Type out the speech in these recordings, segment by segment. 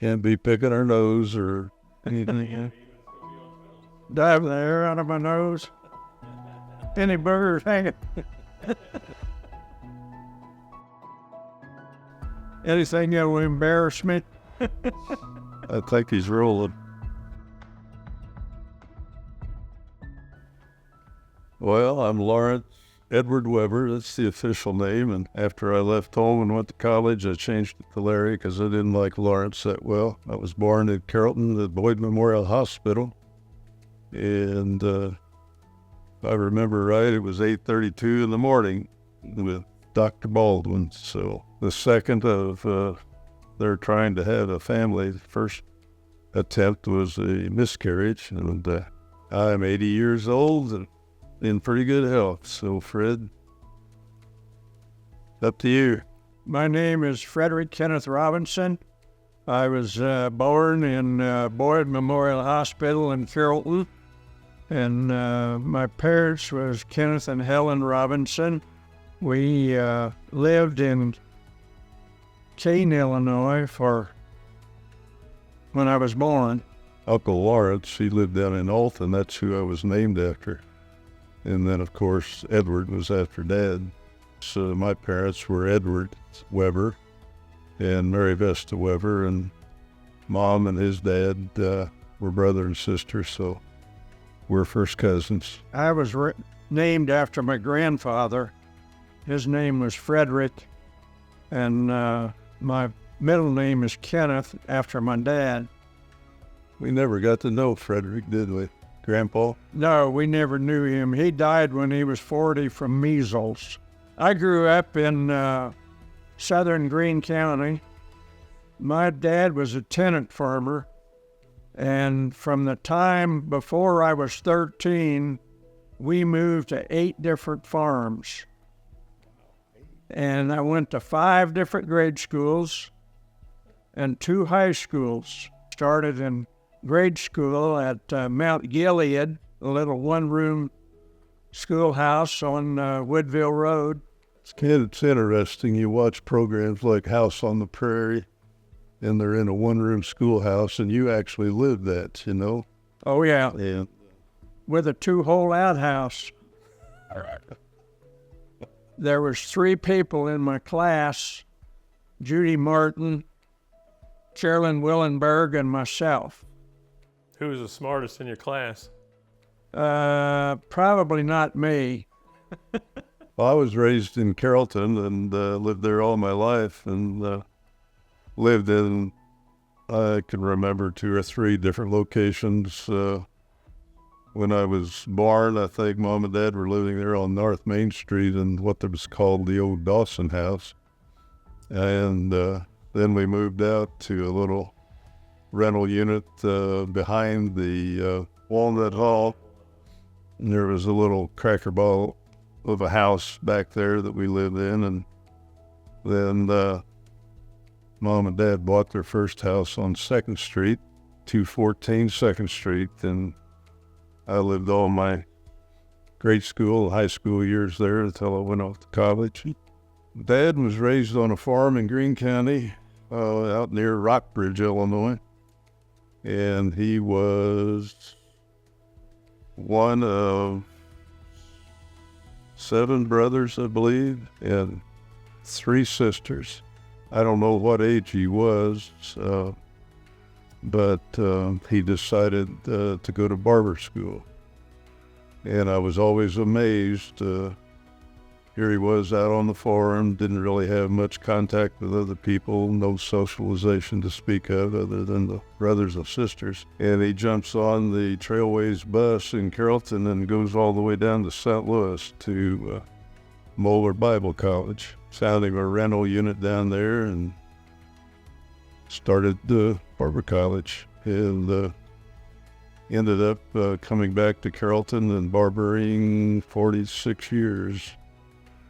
Can't be picking our nose or anything. Dive the air out of my nose. Any burgers hanging. Anything that will embarrass me. I think he's rolling. Well, I'm Lawrence Edward Weber. That's the official name. And after I left home and went to college, I changed it to Larry because I didn't like Lawrence that well. I was born in Carrollton at Boyd Memorial Hospital. And if I remember right, it was 8:32 in the morning with Dr. Baldwin. So the second of they're trying to have a family. The first attempt was a miscarriage. And I'm 80 years old and in pretty good health. So, Fred, up to you. My name is Frederick Kenneth Robinson. I was born in Boyd Memorial Hospital in Carrollton. And my parents was Kenneth and Helen Robinson. We lived in Kane, Illinois when I was born. Uncle Lawrence, he lived down in Alton. That's who I was named after. And then, of course, Edward was after Dad. So my parents were Edward Weber and Mary Vesta Weber, and Mom and his dad were brother and sister, so we're first cousins. I was named after my grandfather. His name was Frederick, and my middle name is Kenneth after my dad. We never got to know Frederick, did we, Grandpa? No, we never knew him. He died when he was 40 from measles. I grew up in southern Greene County. My dad was a tenant farmer, and from the time before I was 13, we moved to 8 different farms. And I went to 5 different grade schools and 2 high schools. Started in grade school at Mount Gilead, a little one-room schoolhouse on Woodville Road. It's interesting. You watch programs like House on the Prairie, and they're in a one-room schoolhouse, and you actually lived that, you know? Oh, yeah. And With a 2-hole outhouse. There was 3 people in my class, Judy Martin, Sherilyn Willenberg, and myself. Who was the smartest in your class? Probably not me. well, I was raised in Carrollton and lived there all my life, and lived in, I can remember 2 or 3 different locations. When I was born, I think Mom and Dad were living there on North Main Street in what was called the old Dawson House. And then we moved out to a little rental unit behind the Walnut Hall. And there was a little cracker ball of a house back there that we lived in. And then Mom and Dad bought their first house on 2nd Street, 214 2nd Street, and I lived all my grade school, high school years there until I went off to college. Dad was raised on a farm in Greene County, out near Rockbridge, Illinois, and he was one of 7 brothers, I believe, and 3 sisters. I don't know what age he was, but he decided to go to barber school. And I was always amazed. Here he was out on the farm, didn't really have much contact with other people, no socialization to speak of other than the brothers and sisters. And he jumps on the Trailways bus in Carrollton and goes all the way down to St. Louis to Moeller Bible College, founding a rental unit down there, and started barber college, and ended up coming back to Carrollton and barbering 46 years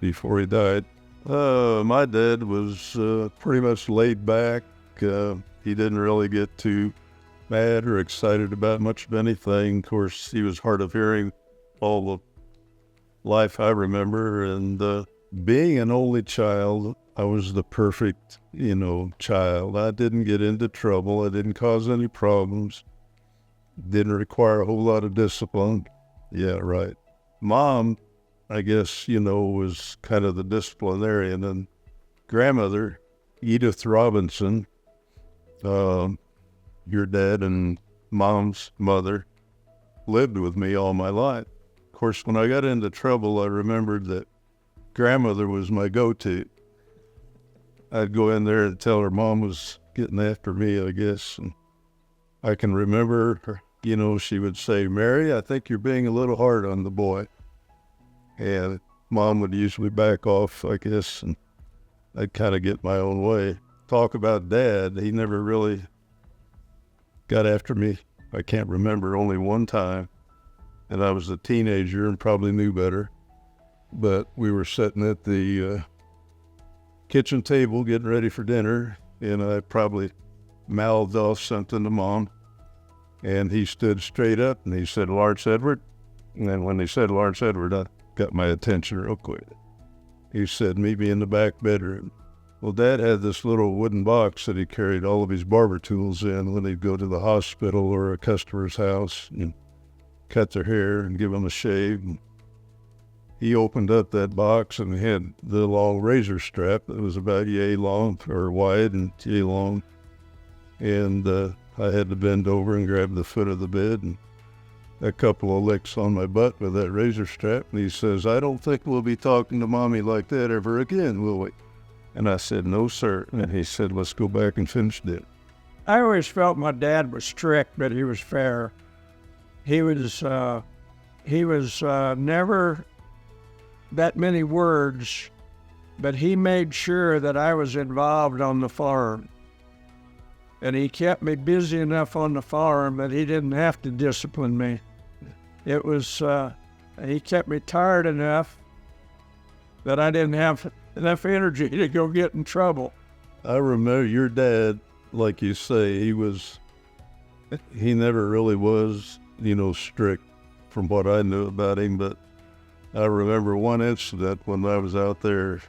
before he died. My dad was pretty much laid back. He didn't really get too mad or excited about much of anything. Of course, he was hard of hearing all the life I remember, and being an only child, I was the perfect, child. I didn't get into trouble. I didn't cause any problems. Didn't require a whole lot of discipline. Yeah, right. Mom, I guess, was kind of the disciplinarian. And grandmother, Edith Robinson, your dad and Mom's mother, lived with me all my life. Of course, when I got into trouble, I remembered that grandmother was my go-to. I'd go in there and tell her Mom was getting after me, I guess. And I can remember her, she would say, "Mary, I think you're being a little hard on the boy." And Mom would usually back off, I guess, and I'd kind of get my own way. Talk about Dad, he never really got after me. I can't remember, only one time. And I was a teenager and probably knew better. But we were sitting at the kitchen table getting ready for dinner, and I probably mouthed off something to Mom. And he stood straight up and he said, "Lawrence Edward." And then when he said Lawrence Edward, I got my attention real quick. He said, "Meet me in the back bedroom." Well, Dad had this little wooden box that he carried all of his barber tools in when he'd go to the hospital or a customer's house and cut their hair and give them a shave. And he opened up that box and had the long razor strap that was about yay long, or wide and yay long. And I had to bend over and grab the foot of the bed and a couple of licks on my butt with that razor strap. And he says, "I don't think we'll be talking to Mommy like that ever again, will we?" And I said, "No, sir." And he said, "Let's go back and finish dinner." I always felt my dad was strict, but he was fair. He was never that many words, but he made sure that I was involved on the farm. And he kept me busy enough on the farm that he didn't have to discipline me. It was, he kept me tired enough that I didn't have enough energy to go get in trouble. I remember your dad, like you say, he never really was, strict from what I knew about him. But I remember one incident when I was out there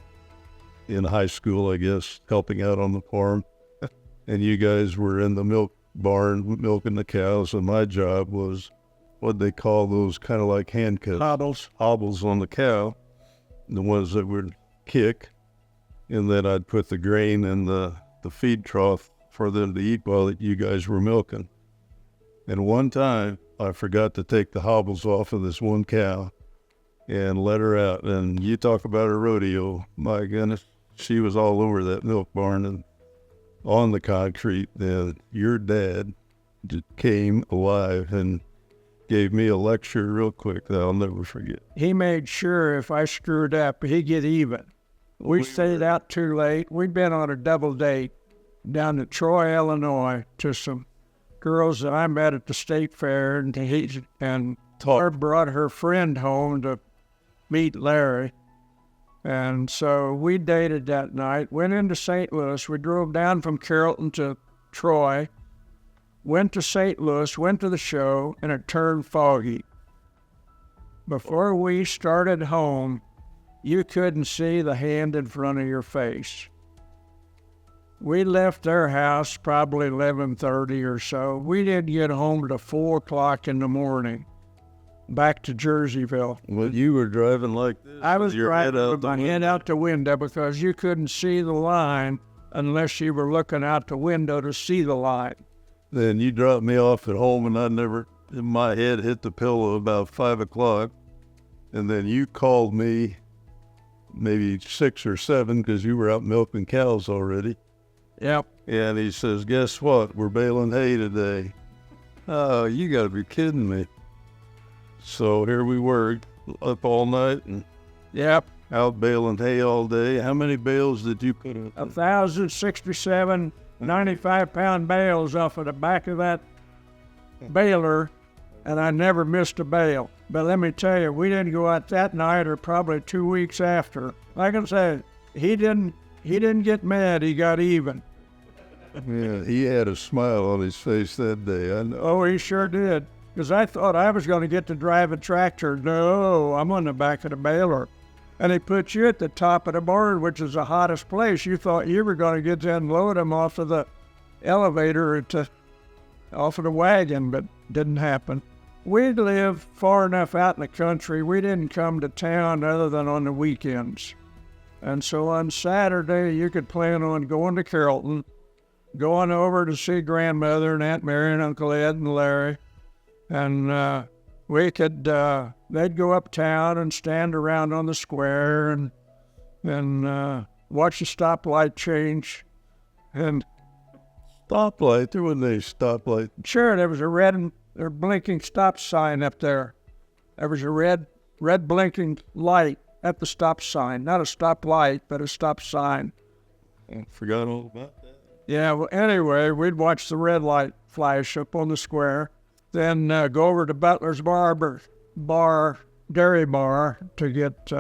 in high school, I guess, helping out on the farm. And you guys were in the milk barn milking the cows, and my job was what they call those kind of like handcuffs. Hobbles on the cow, the ones that would kick, and then I'd put the grain in the feed trough for them to eat while you guys were milking. And one time, I forgot to take the hobbles off of this one cow and let her out. And you talk about a rodeo, my goodness, she was all over that milk barn and on the concrete. And your dad came alive and gave me a lecture real quick that I'll never forget. He made sure if I screwed up, he'd get even. We stayed out too late. We'd been on a double date down to Troy, Illinois, to some girls that I met at the state fair, and Tar brought her friend home to meet Larry. And so we dated that night, went into St. Louis. We drove down from Carrollton to Troy, went to St. Louis, went to the show, and it turned foggy. Before we started home, you couldn't see the hand in front of your face. We left their house probably 11:30 or so. We didn't get home till 4 o'clock in the morning, back to Jerseyville. Well, you were driving like this. I was driving with my head out the window because you couldn't see the line unless you were looking out the window to see the line. Then you dropped me off at home, and my head hit the pillow about 5 o'clock. And then you called me maybe 6 or 7 because you were out milking cows already. Yep. And he says, "Guess what? We're baling hay today." Oh, you got to be kidding me. So here we were, up all night and Yep. out baling hay all day. How many bales did you put in? 1,067 95-pound bales off of the back of that baler, and I never missed a bale. But let me tell you, we didn't go out that night or probably 2 weeks after. Like I said, he didn't get mad, he got even. Yeah, he had a smile on his face that day. I know. Oh, he sure did. Because I thought I was going to get to drive a tractor. No, I'm on the back of the baler. and they put you at the top of the barn, which is the hottest place. You thought you were going to get to unload them off of the elevator off of the wagon, but didn't happen. We lived far enough out in the country. We didn't come to town other than on the weekends. And so on Saturday, you could plan on going to Carrollton, going over to see grandmother and Aunt Mary and Uncle Ed and Larry. And we could, they'd go uptown and stand around on the square and watch the stoplight change. And Stoplight? There wasn't any stoplight. sure, there was a red or blinking stop sign up there. There was a red blinking light at the stop sign. Not a stoplight, but a stop sign. I forgot all about that. Yeah, well, anyway, we'd watch the red light flash up on the square, then go over to Butler's Dairy Bar to get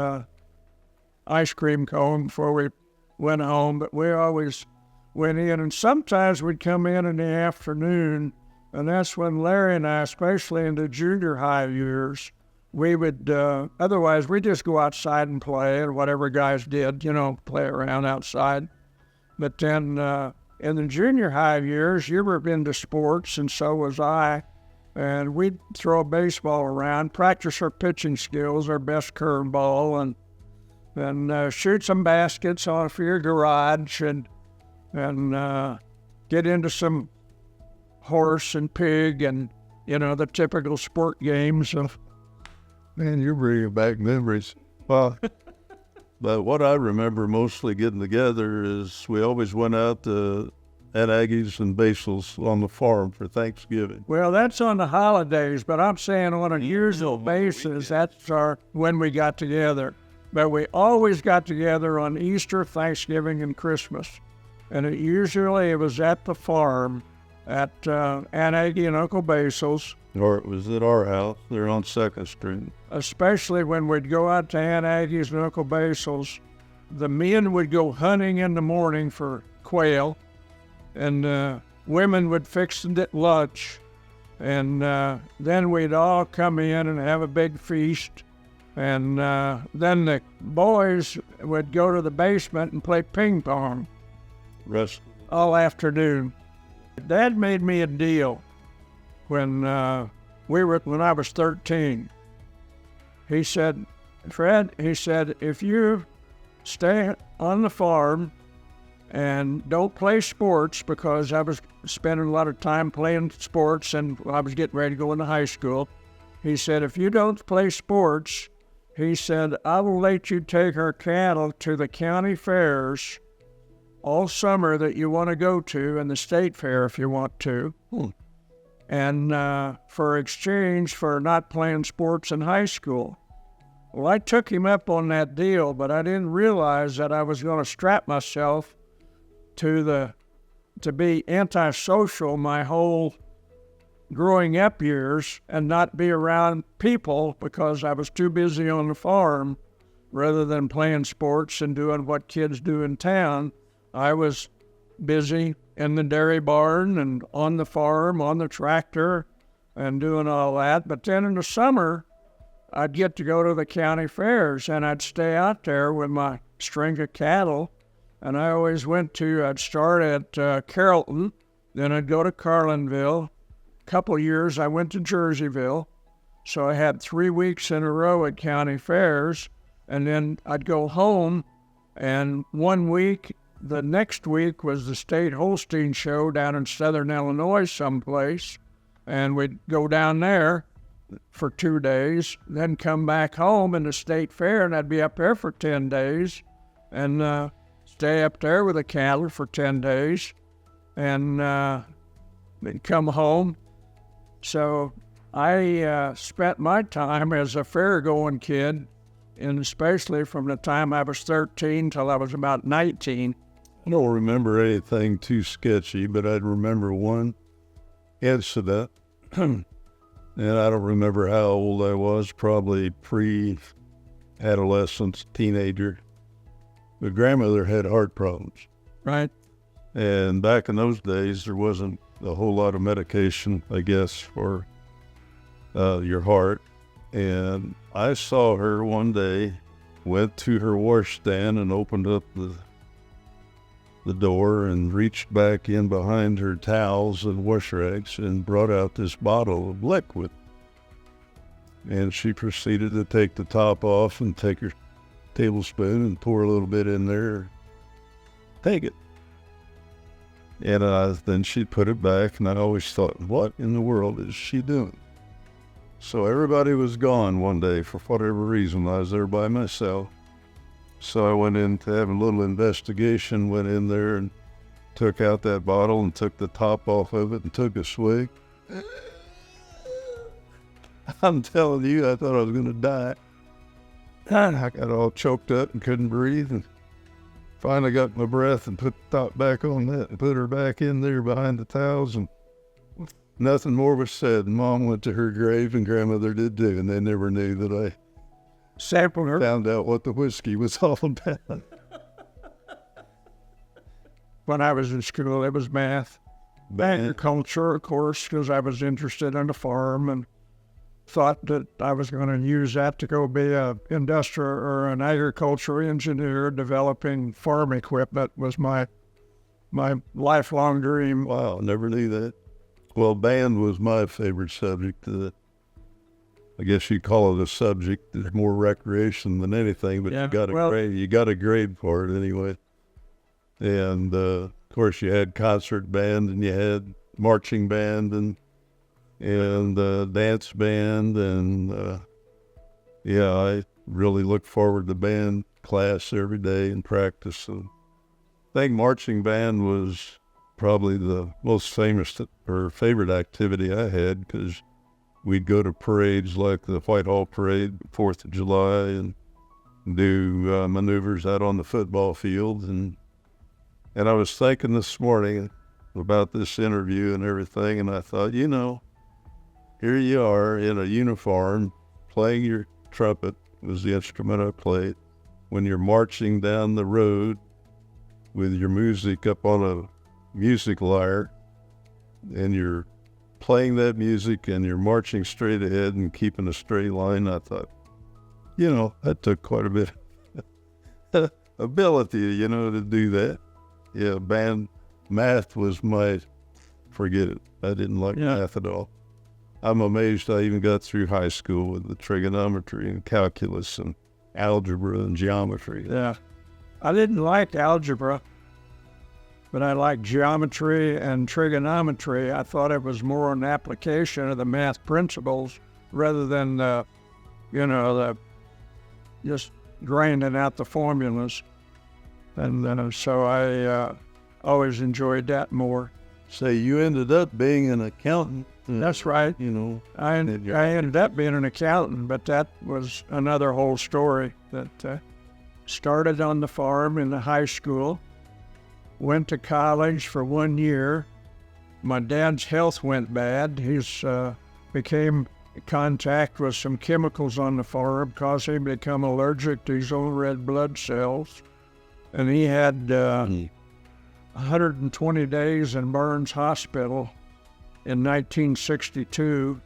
ice cream cone before we went home. But we always went in, and sometimes we'd come in the afternoon, and that's when Larry and I, especially in the junior high years, we would, otherwise we'd just go outside and play, or whatever guys did, play around outside. But then in the junior high years, you were into sports, and so was I. And we'd throw a baseball around, practice our pitching skills, our best curveball, and shoot some baskets off your garage, and get into some horse and pig and, the typical sport games of. Man, you're bringing back memories. Well, but what I remember mostly getting together is we always went out to Aunt Aggie's and Basil's on the farm for Thanksgiving. Well, that's on the holidays, but I'm saying on a usual basis, that's when we got together. But we always got together on Easter, Thanksgiving, and Christmas. And it was at the farm at Aunt Aggie and Uncle Basil's. Or it was at our house. They're on 2nd Street. Especially when we'd go out to Aunt Aggie's and Uncle Basil's. The men would go hunting in the morning for quail, and women would fix lunch. And then we'd all come in and have a big feast. And then the boys would go to the basement and play ping pong Rest. all afternoon. Dad made me a deal when I was 13. He said, Fred, if you stay on the farm and don't play sports, because I was spending a lot of time playing sports and I was getting ready to go into high school. He said, if you don't play sports, he said, I will let you take our cattle to the county fairs all summer that you want to go to, and the state fair if you want to. And for exchange for not playing sports in high school. Well, I took him up on that deal, but I didn't realize that I was going to strap myself to be antisocial my whole growing up years and not be around people because I was too busy on the farm rather than playing sports and doing what kids do in town. I was busy in the dairy barn and on the farm, on the tractor, and doing all that. But then in the summer, I'd get to go to the county fairs, and I'd stay out there with my string of cattle. And I always I'd start at Carrollton, then I'd go to Carlinville. A couple years I went to Jerseyville. So I had 3 weeks in a row at county fairs, and then I'd go home, and 1 week, the next week was the State Holstein Show down in southern Illinois someplace, and we'd go down there for 2 days, then come back home in the state fair, and I'd be up there for 10 days, and stay up there with the cattle for 10 days, and then come home. So I spent my time as a fair-going kid, and especially from the time I was 13 till I was about 19. I don't remember anything too sketchy, but I remember one incident, and I don't remember how old I was, probably pre-adolescence, teenager. But grandmother had heart problems. Right. And back in those days, there wasn't a whole lot of medication, I guess, for your heart. And I saw her one day went to her washstand and opened up the door and reached back in behind her towels and wash rags and brought out this bottle of liquid. And she proceeded to take the top off and take her tablespoon and pour a little bit in there. Take it. And then she'd put it back, and I always thought, what in the world is she doing? So everybody was gone one day for whatever reason. I was there by myself. So I went in to have a little investigation, went in there and took out that bottle and took the top off of it and took a swig. I'm telling you, I thought I was going to die. I got all choked up and couldn't breathe, and finally got my breath and put the top back on that and put her back in there behind the towels, and nothing more was said. And Mom went to her grave, and Grandmother did too, and they never knew that I Sampled her. found out what the whiskey was all about. When I was in school, it was math. Agriculture, of course, because I was interested in the farm and thought that I was going to use that to go be a industrial or an agricultural engineer. Developing farm equipment was my lifelong dream. Wow, never knew that. Well, band was my favorite subject. I guess you'd call it a subject. It's more recreation than anything, but Yeah, you got a grade for it anyway. And of course, you had concert band, and you had marching band, and dance band, and I really look forward to band class every day and practice. And I think marching band was probably the most famous or favorite activity I had, because we'd go to parades like the Whitehall Parade, 4th of July, and do maneuvers out on the football field. And I was thinking this morning about this interview and everything, and I thought, here you are in a uniform, playing your trumpet, was the instrument I played, when you're marching down the road with your music up on a music lyre, and you're playing that music and you're marching straight ahead and keeping a straight line. I thought, that took quite a bit of ability, to do that. Yeah, math was forget it. I didn't like math at all. I'm amazed I even got through high school with the trigonometry and calculus and algebra and geometry. Yeah. I didn't like algebra, but I liked geometry and trigonometry. I thought it was more an application of the math principles rather than, just grinding out the formulas. And so I always enjoyed that more. So you ended up being an accountant. That's right. I ended up being an accountant, but that was another whole story. That started on the farm in the high school, went to college for 1 year. My dad's health went bad. He's became in contact with some chemicals on the farm, caused him to become allergic to his own red blood cells. And he had 120 days in Burns Hospital in 1962,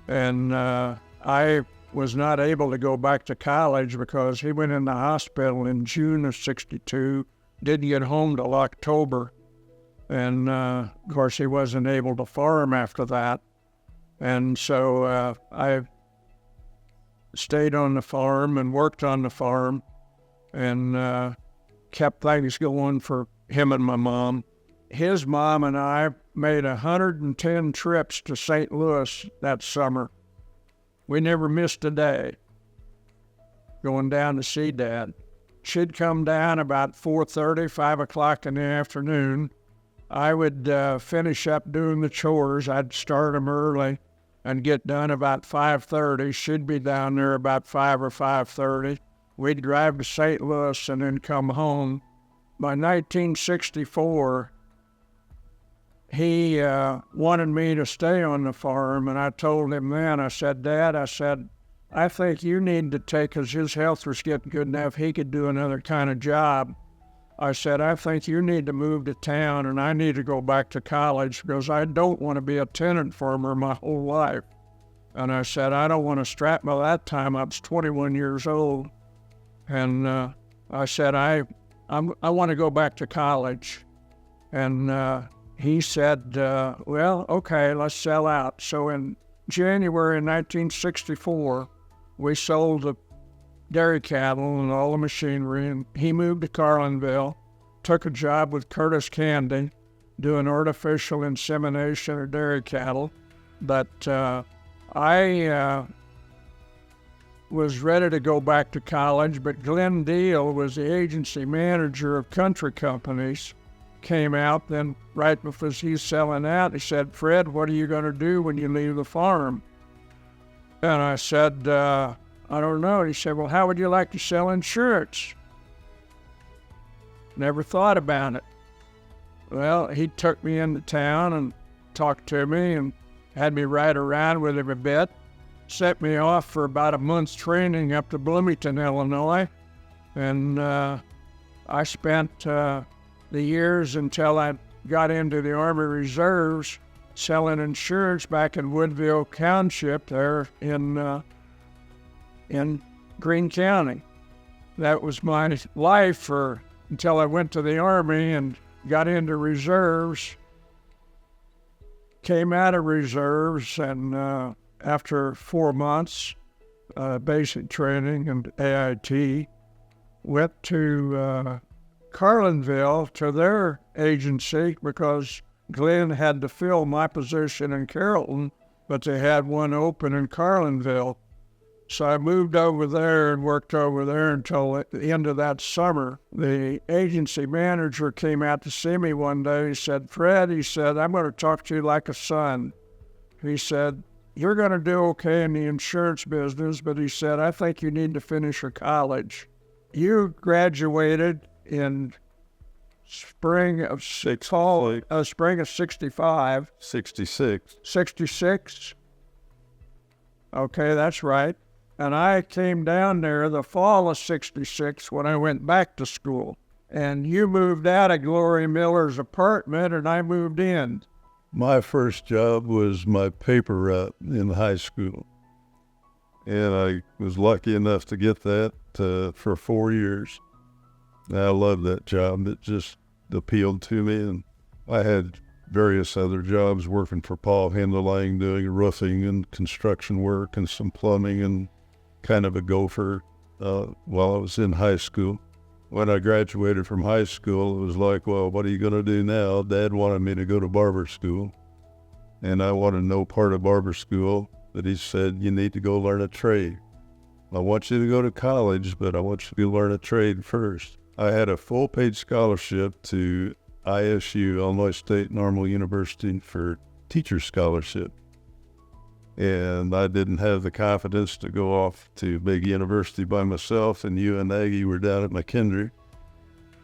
and I was not able to go back to college because he went in the hospital in June of 62, didn't get home till October, and of course he wasn't able to farm after that. And so I stayed on the farm and worked on the farm and kept things going for him and my mom. His mom and I made 110 trips to St. Louis that summer. We never missed a day going down to see Dad. She'd come down about 4:30, 5 o'clock in the afternoon. I would finish up doing the chores. I'd start them early and get done about 5:30. She'd be down there about 5 or 5:30. We'd drive to St. Louis and then come home. By 1964, he wanted me to stay on the farm, and I told him then, I said, Dad, I think you need to take, because his health was getting good enough, he could do another kind of job. I said, I think you need to move to town, and I need to go back to college, because I don't want to be a tenant farmer my whole life. And I said, I don't want to strap, by that time I was 21 years old. And I said, I want to go back to college. And he said, well, okay, let's sell out. So in January 1964, we sold the dairy cattle and all the machinery, and he moved to Carlinville, took a job with Curtis Candy, doing artificial insemination of dairy cattle. But I was ready to go back to college, but Glenn Deal was the agency manager of country companies, came out then right before he's selling out. He said, Fred, what are you going to do when you leave the farm? And I said, I don't know. He said, well, how would you like to sell insurance? Never thought about it. Well, he took me into town and talked to me and had me ride around with him a bit, set me off for about a month's training up to Bloomington, Illinois. And I spent the years until I got into the Army Reserves selling insurance back in Woodville Township there in Greene County. That was my life until I went to the Army and got into reserves, came out of reserves, and after 4 months, basic training and AIT, went to Carlinville to their agency because Glenn had to fill my position in Carrollton, but they had one open in Carlinville. So I moved over there and worked over there until the end of that summer. The agency manager came out to see me one day. He said, Fred, he said, I'm going to talk to you like a son. He said, you're going to do okay in the insurance business, but he said, I think you need to finish your college. You graduated in spring of 65. 66. 66? Okay, that's right. And I came down there the fall of 66 when I went back to school. And you moved out of Glory Miller's apartment and I moved in. My first job was my paper route in high school. And I was lucky enough to get that for 4 years. And I loved that job. It just appealed to me. And I had various other jobs working for Paul Hindelang, doing roofing and construction work and some plumbing and kind of a gopher while I was in high school. When I graduated from high school, it was like, well, what are you going to do now? Dad wanted me to go to barber school, and I wanted no part of barber school, but he said, you need to go learn a trade. I want you to go to college, but I want you to learn a trade first. I had a full-paid scholarship to ISU, Illinois State Normal University, for teacher scholarship. And I didn't have the confidence to go off to big university by myself, and you and Aggie were down at McKendree.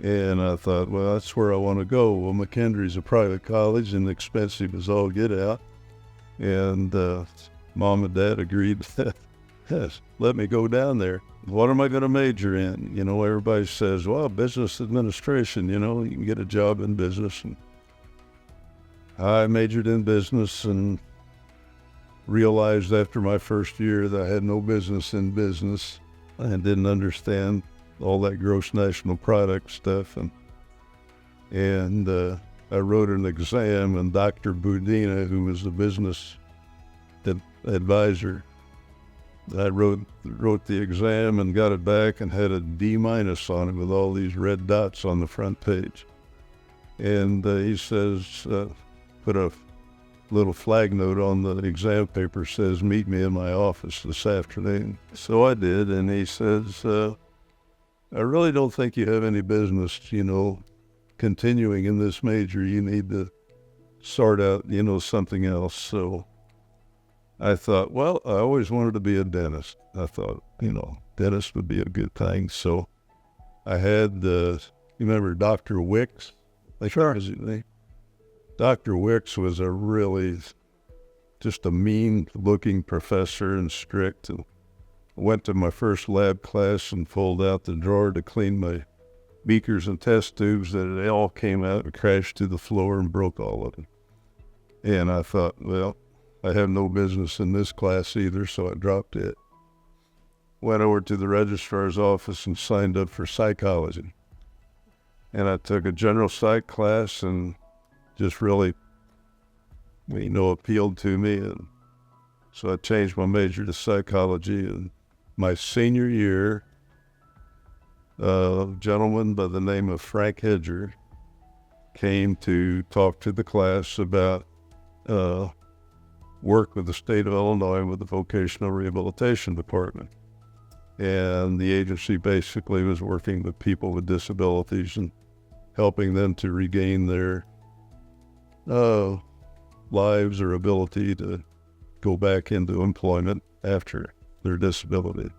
And I thought, well, that's where I want to go. Well, McKendree's a private college and expensive as all get out. And Mom and Dad agreed, yes, let me go down there. What am I going to major in? You know, everybody says, well, business administration, you know, you can get a job in business. And I majored in business and realized after my first year that I had no business in business and didn't understand all that gross national product stuff. And I wrote an exam, and Dr. Budina, who was the business advisor, I wrote the exam and got it back and had a D- on it with all these red dots on the front page. And he says, put a little flag note on the exam paper, says, meet me in my office this afternoon. So I did, and he says, I really don't think you have any business, you know, continuing in this major. You need to sort out, you know, something else. So I thought, well, I always wanted to be a dentist. I thought, you know, dentist would be a good thing. So I had, you remember Dr. Wicks? Sure. Dr. Wicks was a really, just a mean-looking professor and strict. And I went to my first lab class and pulled out the drawer to clean my beakers and test tubes, that it all came out and crashed to the floor and broke all of it. And I thought, well, I have no business in this class either, so I dropped it. went over to the registrar's office and signed up for psychology. And I took a general psych class and just really, appealed to me. And so I changed my major to psychology. And my senior year, a gentleman by the name of Frank Hedger came to talk to the class about work with the state of Illinois with the vocational rehabilitation department. And the agency basically was working with people with disabilities and helping them to regain their lives or ability to go back into employment after their disability.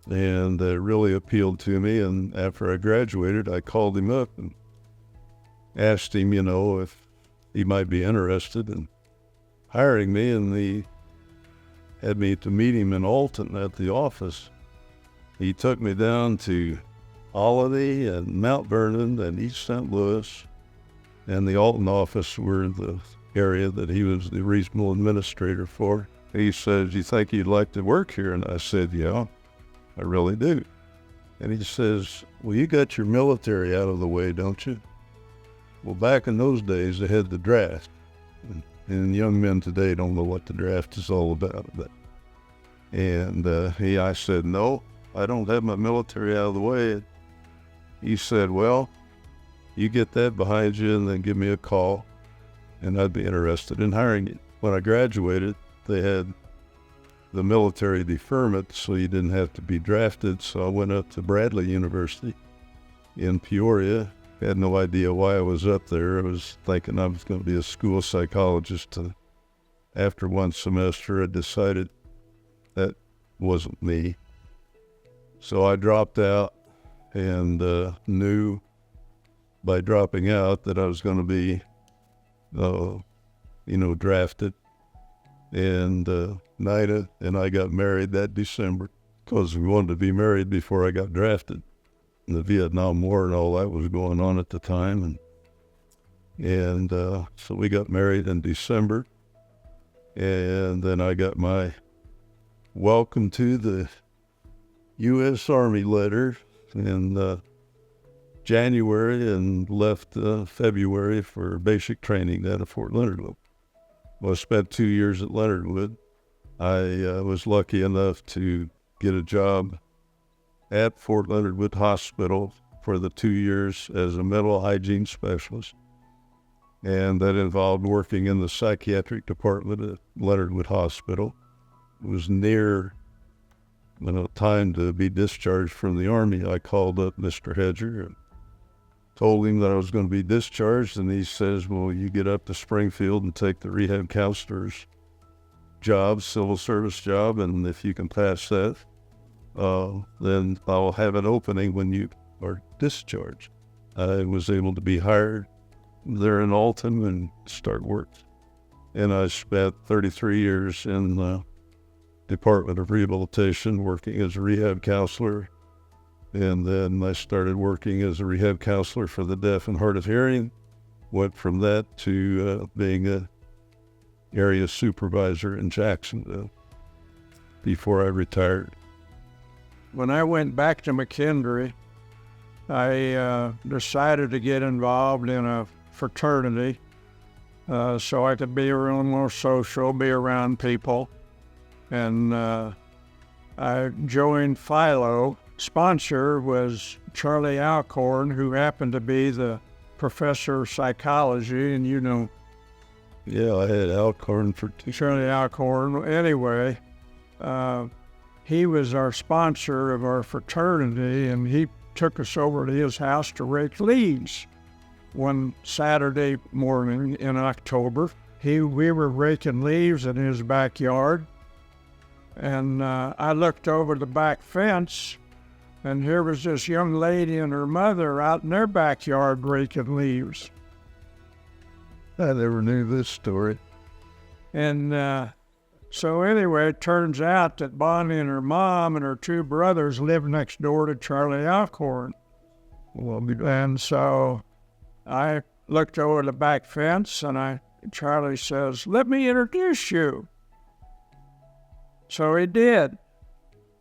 And it really appealed to me. And after I graduated, I called him up and asked him, if he might be interested in hiring me. And he had me to meet him in Alton at the office. He took me down to Olney and Mount Vernon and East St. Louis. And the Alton office were the area that he was the regional administrator for. He said, "You think you'd like to work here?" And I said, "Yeah, I really do." And he says, "Well, you got your military out of the way, don't you?" Well, back in those days, they had the draft. And young men today don't know what the draft is all about. And I said, "No, I don't have my military out of the way." He said, "Well, you get that behind you and then give me a call, and I'd be interested in hiring you." When I graduated, they had the military deferment, so you didn't have to be drafted. So I went up to Bradley University in Peoria. Had no idea why I was up there. I was thinking I was going to be a school psychologist. After one semester, I decided that wasn't me. So I dropped out and knew by dropping out that I was going to be, drafted. And Nida and I got married that December because we wanted to be married before I got drafted. And the Vietnam War and all that was going on at the time. And so we got married in December. And then I got my welcome to the U.S. Army letter in January and left February for basic training down at Fort Leonard Wood. Well, I spent 2 years at Leonard Wood. I was lucky enough to get a job at Fort Leonard Wood Hospital for the 2 years as a mental hygiene specialist. And that involved working in the psychiatric department at Leonard Wood Hospital. It was near time to be discharged from the Army. I called up Mr. Hedger and told him that I was going to be discharged, and he says, "Well, you get up to Springfield and take the rehab counselor's job, civil service job, and if you can pass that, then I'll have an opening when you are discharged." I was able to be hired there in Alton and start work. And I spent 33 years in the Department of Rehabilitation working as a rehab counselor. And then I started working as a rehab counselor for the deaf and hard of hearing. Went from that to being an area supervisor in Jacksonville before I retired. When I went back to McKendree, I decided to get involved in a fraternity so I could be around more social, be around people. And I joined Philo. Sponsor was Charlie Alcorn, who happened to be the professor of psychology, and Yeah, I had Alcorn for Charlie Alcorn. Anyway, he was our sponsor of our fraternity, and he took us over to his house to rake leaves one Saturday morning in October. We were raking leaves in his backyard, and I looked over the back fence, and here was this young lady and her mother out in their backyard raking leaves. I never knew this story. And so anyway, it turns out that Bonnie and her mom and her two brothers lived next door to Charlie Alcorn. And so I looked over the back fence, and Charlie says, "Let me introduce you." So he did.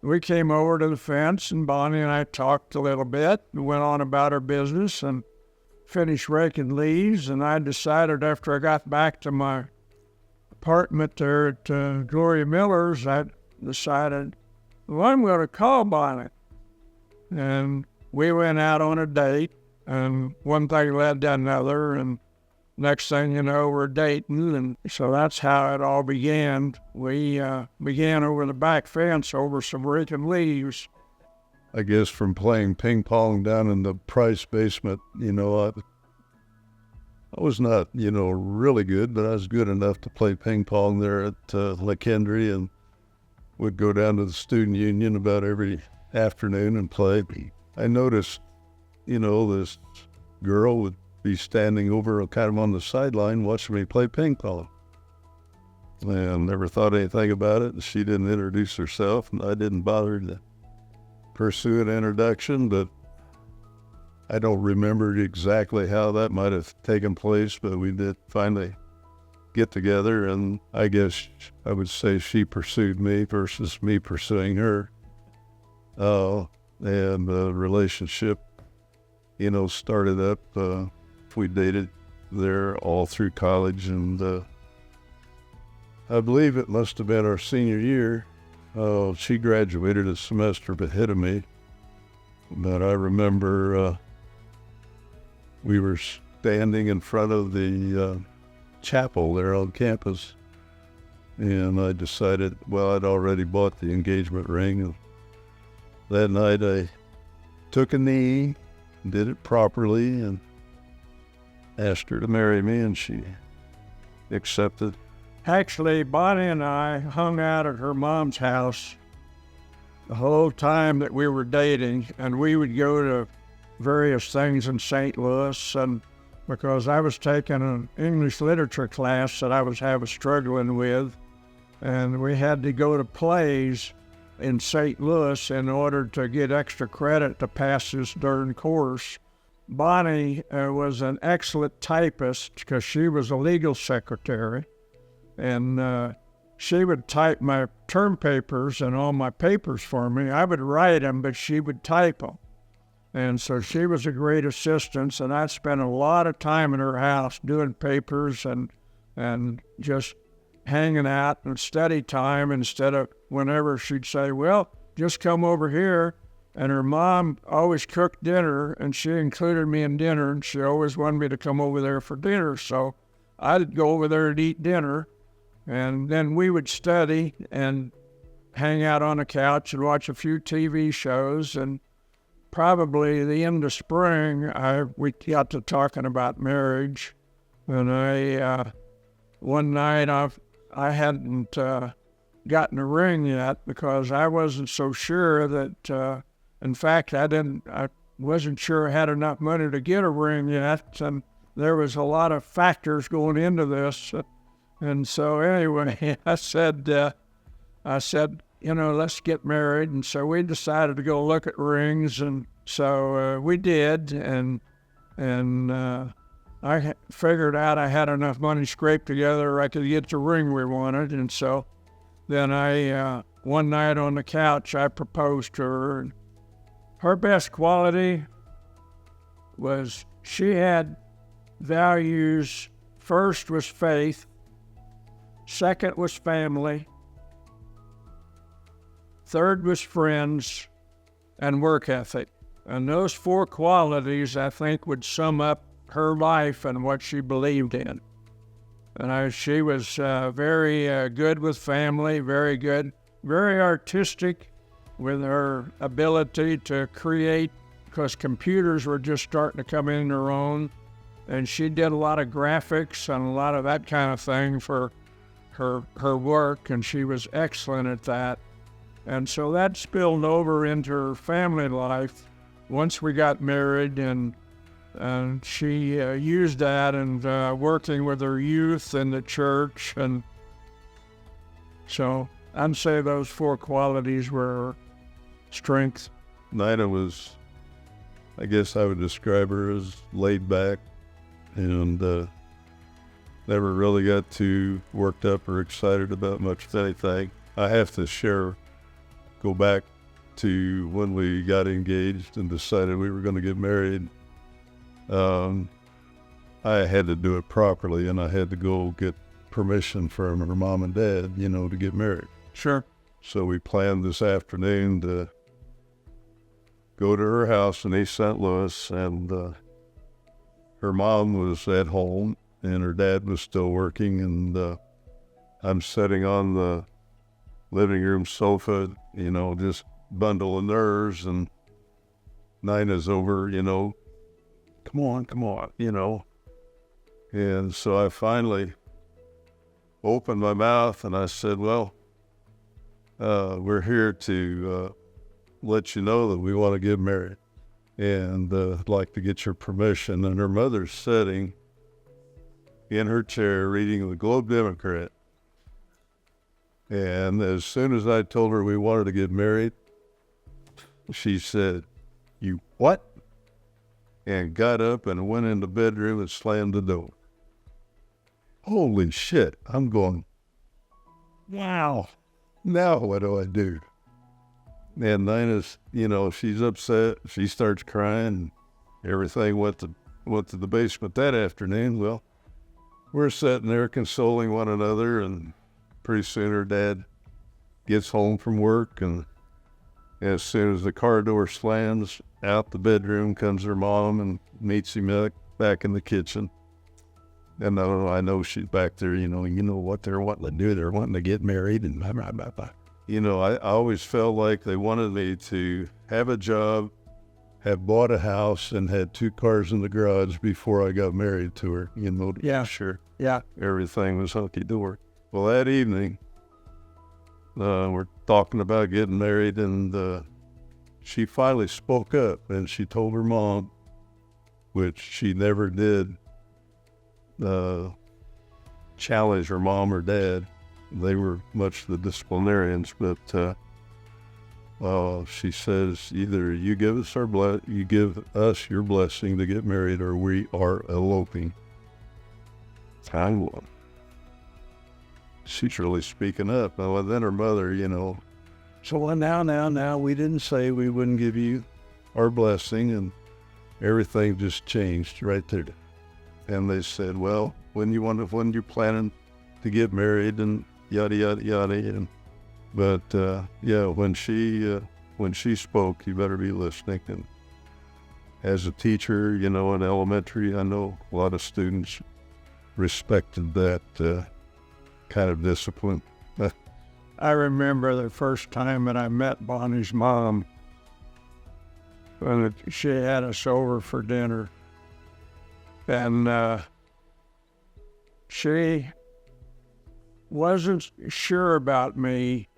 we came over to the fence, and Bonnie and I talked a little bit and went on about our business and finished raking leaves. And I decided after I got back to my apartment there at Gloria Miller's, I decided, well, I'm going to call Bonnie. And we went out on a date, and one thing led to another, and next thing you know, we're dating, and so that's how it all began. We began over the back fence over some raking leaves. I guess from playing ping pong down in the Price basement, I was not, really good, but I was good enough to play ping pong there at Lake Henry, and would go down to the student union about every afternoon and play. I noticed, this girl would be standing over kind of on the sideline watching me play ping pong. And never thought anything about it. And she didn't introduce herself, and I didn't bother to pursue an introduction, but I don't remember exactly how that might have taken place, but we did finally get together, and I guess I would say she pursued me versus me pursuing her. And the relationship, started up. We dated there all through college, and I believe it must have been our senior year. She graduated a semester ahead of me, but I remember we were standing in front of the chapel there on campus, and I decided, I'd already bought the engagement ring, and that night I took a knee, did it properly, and asked her to marry me, and she accepted. Actually, Bonnie and I hung out at her mom's house the whole time that we were dating, and we would go to various things in St. Louis, and because I was taking an English literature class that I was struggling with, and we had to go to plays in St. Louis in order to get extra credit to pass this darn course. Bonnie was an excellent typist because she was a legal secretary, and she would type my term papers and all my papers for me. I would write them, but she would type them. And so she was a great assistant, and I spent a lot of time in her house doing papers and just hanging out and study time instead of whenever she'd say, well, just come over here. And her mom always cooked dinner, and she included me in dinner, and she always wanted me to come over there for dinner. So I'd go over there and eat dinner, and then we would study and hang out on the couch and watch a few TV shows. And probably the end of spring, we got to talking about marriage. And one night I hadn't gotten a ring yet because I wasn't so sure that, in fact, I wasn't sure I had enough money to get a ring yet. And there was a lot of factors going into this. And so anyway, I said, let's get married. And so we decided to go look at rings. And so we did. And I figured out I had enough money scraped together I could get the ring we wanted. And so then one night on the couch, I proposed to her. And her best quality was she had values. First was faith. Second was family. Third was friends and work ethic. And those four qualities, I think, would sum up her life and what she believed in. And she was very good with family, very good, very artistic with her ability to create, because computers were just starting to come in their own. And she did a lot of graphics and a lot of that kind of thing for her work, and she was excellent at that. And so that spilled over into her family life once we got married, and she used that and working with her youth in the church. And so I'd say those four qualities were her strengths. Nina was, I guess I would describe her as laid back and never really got too worked up or excited about much of anything. I have to go back to when we got engaged and decided we were going to get married, I had to do it properly, and I had to go get permission from her mom and dad, to get married. Sure. So we planned this afternoon to go to her house in East St. Louis, and her mom was at home, and her dad was still working, and I'm sitting on the living room sofa, just bundle of nerves, and Nina's over, come on, And so I finally opened my mouth and I said, well, we're here to let you know that we want to get married, and I'd like to get your permission. And her mother's sitting in her chair reading the Globe Democrat. And as soon as I told her we wanted to get married, she said, "You what?" and got up and went in the bedroom and slammed the door. Holy shit. I'm going, wow, now what do I do? And Nina's, she's upset. She starts crying. Everything went to the basement that afternoon. Well, we're sitting there consoling one another, and pretty soon her dad gets home from work, and as soon as the car door slams, out the bedroom comes her mom and meets him back in the kitchen. And I know she's back there, you know what they're wanting to do. They're wanting to get married, and blah, blah, blah, blah. I always felt like they wanted me to have a job, have bought a house, and had 2 cars in the garage before I got married to her, to Yeah. make sure Yeah. everything was hunky-dory. Well, that evening, we're talking about getting married, and she finally spoke up, and she told her mom, which she never did, challenge her mom or dad. They were much the disciplinarians, but she says, either you give us your blessing to get married, or we are eloping. She's really speaking up. Well, then her mother, so now, we didn't say we wouldn't give you our blessing, and everything just changed right there. And they said, well, when you planning to get married, and yada, yada, yada. But when she spoke, you better be listening. And as a teacher, in elementary, I know a lot of students respected that kind of discipline. I remember the first time that I met Bonnie's mom, when she had us over for dinner. And she wasn't sure about me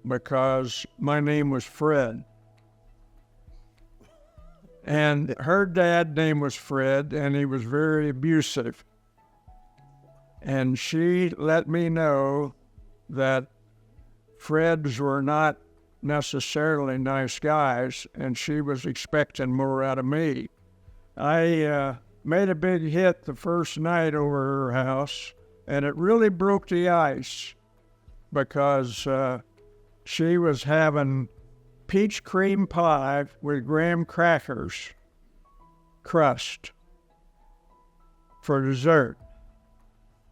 because my name was Fred. And her dad's name was Fred, and he was very abusive. And she let me know that Freds were not necessarily nice guys, and she was expecting more out of me. I made a big hit the first night over her house, and it really broke the ice because she was having peach cream pie with graham crackers crust for dessert.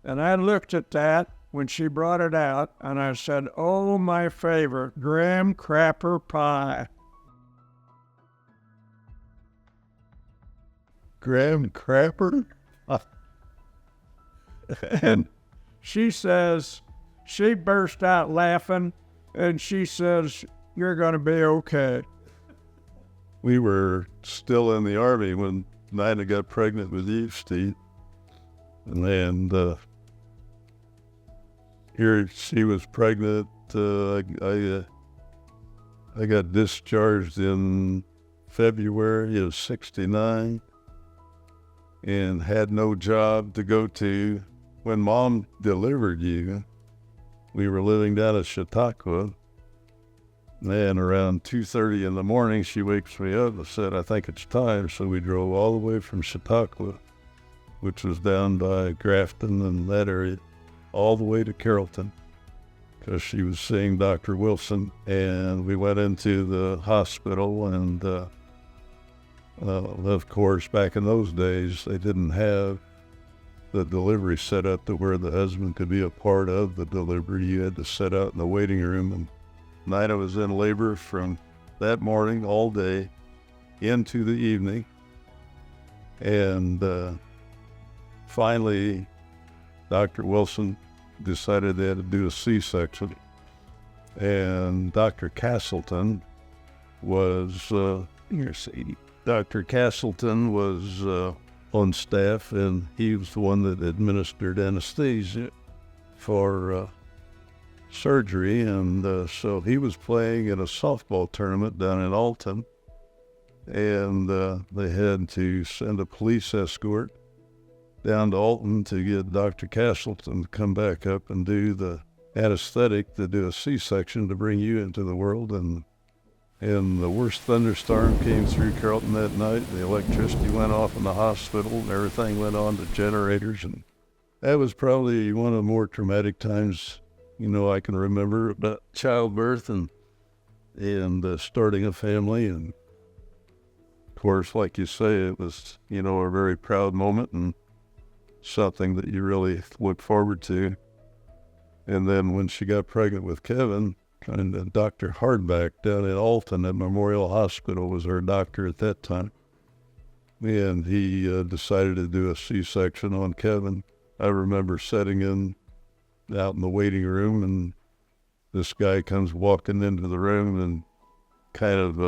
And I looked at that when she brought it out, and I said, oh, my favorite, graham cracker pie. Graham crapper? And she says, she burst out laughing, and she says, you're going to be okay. We were still in the Army when Nina got pregnant with you, Steve. And here she was pregnant. I got discharged in February of '69 and had no job to go to. When Mom delivered you, we were living down at Chautauqua. And around 2:30 in the morning, she wakes me up and said, I think it's time. So we drove all the way from Chautauqua, which was down by Grafton and that area, all the way to Carrollton. because she was seeing Dr. Wilson, and we went into the hospital, and of course, back in those days, they didn't have the delivery set up to where the husband could be a part of the delivery. You had to sit out in the waiting room, and Nina was in labor from that morning all day into the evening. And finally, Dr. Wilson decided they had to do a C-section. And Dr. Castleton was, Dr. Castleton was on staff, and he was the one that administered anesthesia for surgery. And so he was playing in a softball tournament down in Alton, and they had to send a police escort down to Alton to get Dr. Castleton to come back up and do the anesthetic, to do a C-section to bring you into the world. And the worst thunderstorm came through Carrollton that night. The electricity went off in the hospital, and everything went on to generators. And that was probably one of the more traumatic times, I can remember about childbirth and starting a family. And of course, like you say, it was, a very proud moment and something that you really look forward to. And then when she got pregnant with Kevin, and Dr. Hardback down in Alton at Memorial Hospital was her doctor at that time, and he decided to do a C-section on Kevin. I remember sitting out in the waiting room, and this guy comes walking into the room in kind of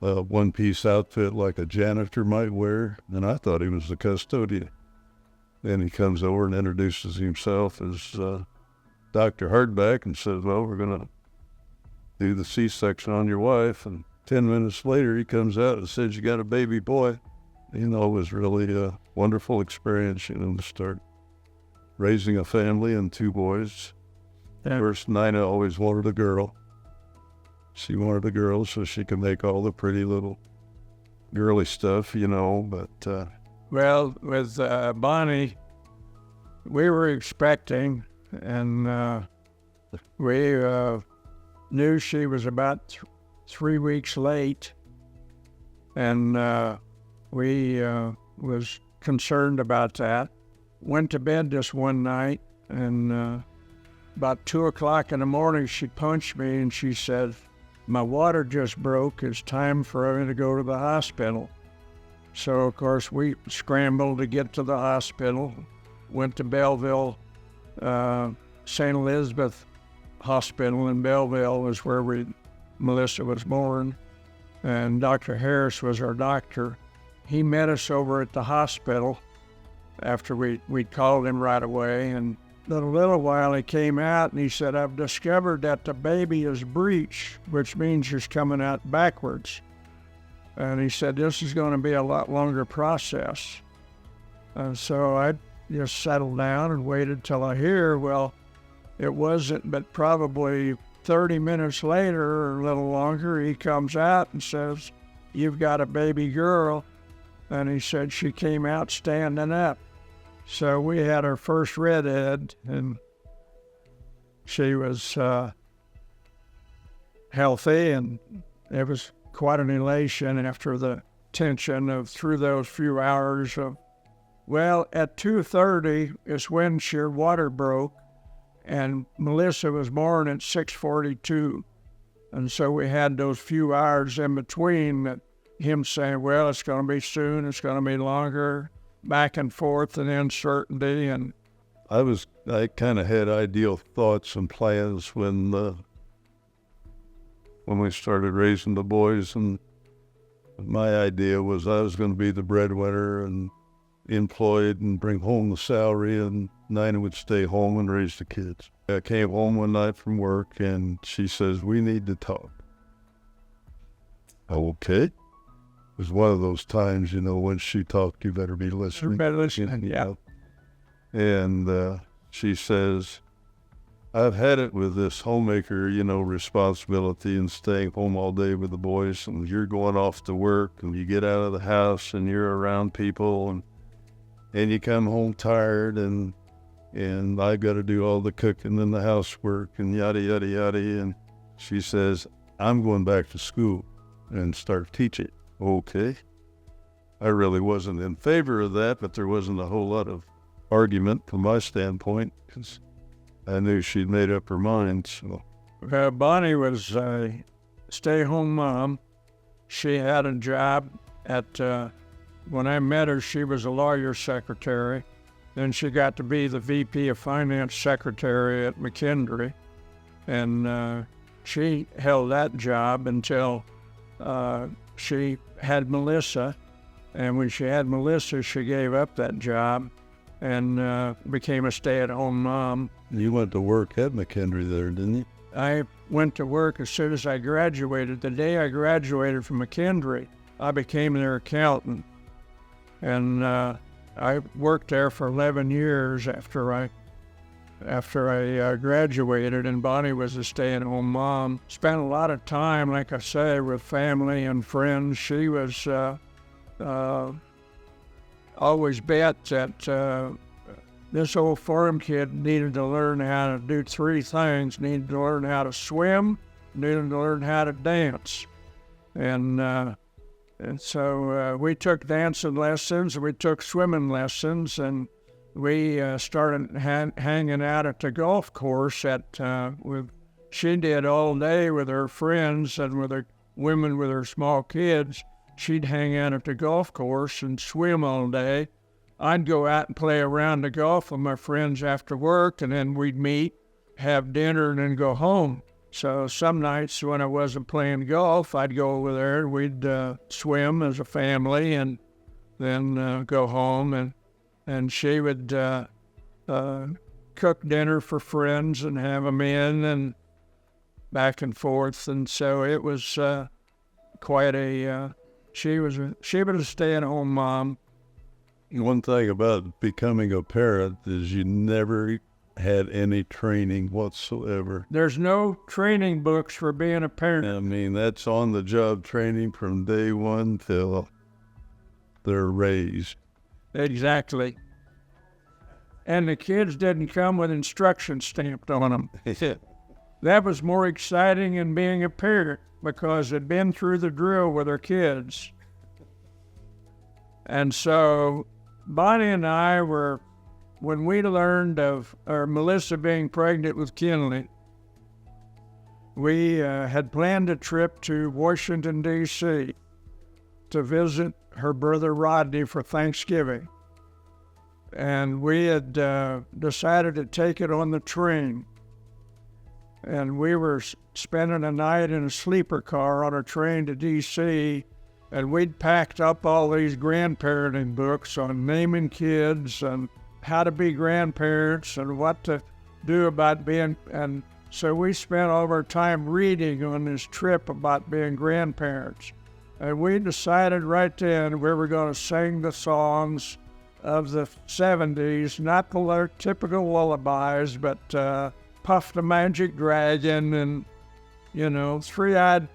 a one-piece outfit like a janitor might wear, and I thought he was the custodian. Then he comes over and introduces himself as Dr. Hardback and says, well, we're going to do the C-section on your wife. And 10 minutes later, he comes out and says, you got a baby boy. It was really a wonderful experience, to start raising a family and two boys. First, Nina always wanted a girl. She wanted a girl so she could make all the pretty little girly stuff, but... Well, with Bonnie, we were expecting, and we knew she was about 3 weeks late, and we was concerned about that. Went to bed this one night, and about 2 o'clock in the morning, she punched me, and she said, my water just broke. It's time for me to go to the hospital. So, of course, we scrambled to get to the hospital, went to Belleville. St. Elizabeth Hospital in Belleville was where Melissa was born, and Dr. Harris was our doctor. He met us over at the hospital after we called him right away, and in a little while he came out and he said, I've discovered that the baby is breech, which means she's coming out backwards. And he said, this is going to be a lot longer process. And so I just settled down and waited till I hear. Well, it wasn't, but probably 30 minutes later or a little longer, he comes out and says, you've got a baby girl. And he said she came out standing up. So we had our first redhead, and she was healthy, and it was quite an elation after the tension of through those few hours of, well, at 2:30 is when sheer water broke, and Melissa was born at 6:42. And so we had those few hours in between that him saying, well, it's going to be soon, it's going to be longer, back and forth and uncertainty. And I kind of had ideal thoughts and plans when we started raising the boys, and my idea was I was going to be the breadwinner and employed and bring home the salary, and Nina would stay home and raise the kids. I came home one night from work, and she says, we need to talk. Okay. It was one of those times, when she talked, you better be listening. You better listen, yeah. And she says, I've had it with this homemaker, responsibility and staying home all day with the boys, and you're going off to work, and you get out of the house, and you're around people, and you come home tired, and and I got to do all the cooking and the housework and yada, yada, yada. And she says, I'm going back to school and start teaching. Okay. I really wasn't in favor of that, but there wasn't a whole lot of argument from my standpoint because I knew she'd made up her mind. So Bonnie was a stay-home mom. She had a job at, when I met her, she was a lawyer secretary. Then she got to be the VP of Finance Secretary at McKendree. And she held that job until she had Melissa. And when she had Melissa, she gave up that job and became a stay-at-home mom. you went to work at McKendree there, didn't you? I went to work as soon as I graduated. The day I graduated from McKendree, I became their accountant. And I worked there for 11 years after I graduated, and Bonnie was a stay-at-home mom. Spent a lot of time, like I say, with family and friends. She was always bet that this old farm kid needed to learn how to do three things: needed to learn how to swim, needed to learn how to dance, and so we took dancing lessons, we took swimming lessons, and we started hanging out at the golf course she did all day with her friends and with her women with her small kids. She'd hang out at the golf course and swim all day. I'd go out and play around the golf with my friends after work, and then we'd meet, have dinner, and then go home. So some nights when I wasn't playing golf, I'd go over there and we'd swim as a family and then go home, and she would cook dinner for friends and have them in and back and forth. And so it was quite a, she was a stay-at-home mom. One thing about becoming a parent is you never had any training whatsoever. There's no training books for being a parent. I mean, that's on-the-job training from day one till they're raised. Exactly. And the kids didn't come with instructions stamped on them. That was more exciting than being a parent because they'd been through the drill with their kids. And so Bonnie and I were, when we learned of Melissa being pregnant with Kinley, we had planned a trip to Washington, D.C. to visit her brother Rodney for Thanksgiving. And we had decided to take it on the train. And we were spending a night in a sleeper car on a train to D.C., and we'd packed up all these grandparenting books on naming kids and how to be grandparents and what to do about being, and so we spent all of our time reading on this trip about being grandparents. And we decided right then we were going to sing the songs of the 70s, not the typical lullabies, but Puff the Magic Dragon and, Three-Eyed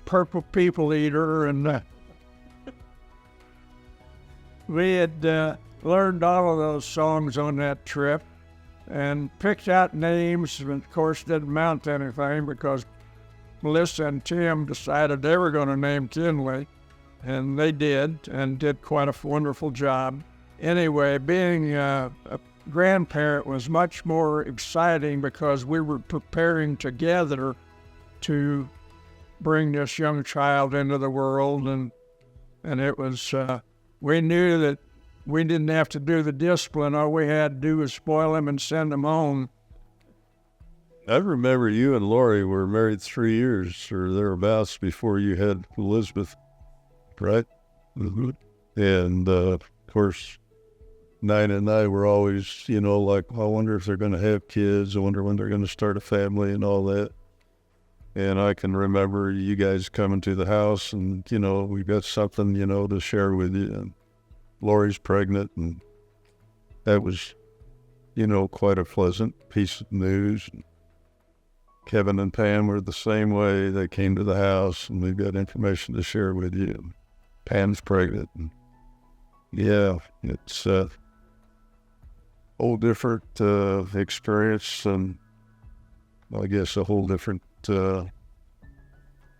Purple People Eater. And we had learned all of those songs on that trip and picked out names, and of course didn't amount to anything because Melissa and Tim decided they were going to name Kinley, and they did, and did quite a wonderful job. Anyway, being a grandparent was much more exciting because we were preparing together to bring this young child into the world, and it was, we knew that we didn't have to do the discipline. All we had to do was spoil them and send them home. I remember you and Lori were married 3 years or thereabouts before you had Elizabeth, right? Mm-hmm. And, of course, Nina and I were always, like, I wonder if they're going to have kids. I wonder when they're going to start a family and all that. And I can remember you guys coming to the house and, we've got something, to share with you. And Lori's pregnant, and that was, quite a pleasant piece of news. Kevin and Pam were the same way. They came to the house, and we've got information to share with you. Pam's pregnant. And yeah, it's whole different experience, and I guess a whole different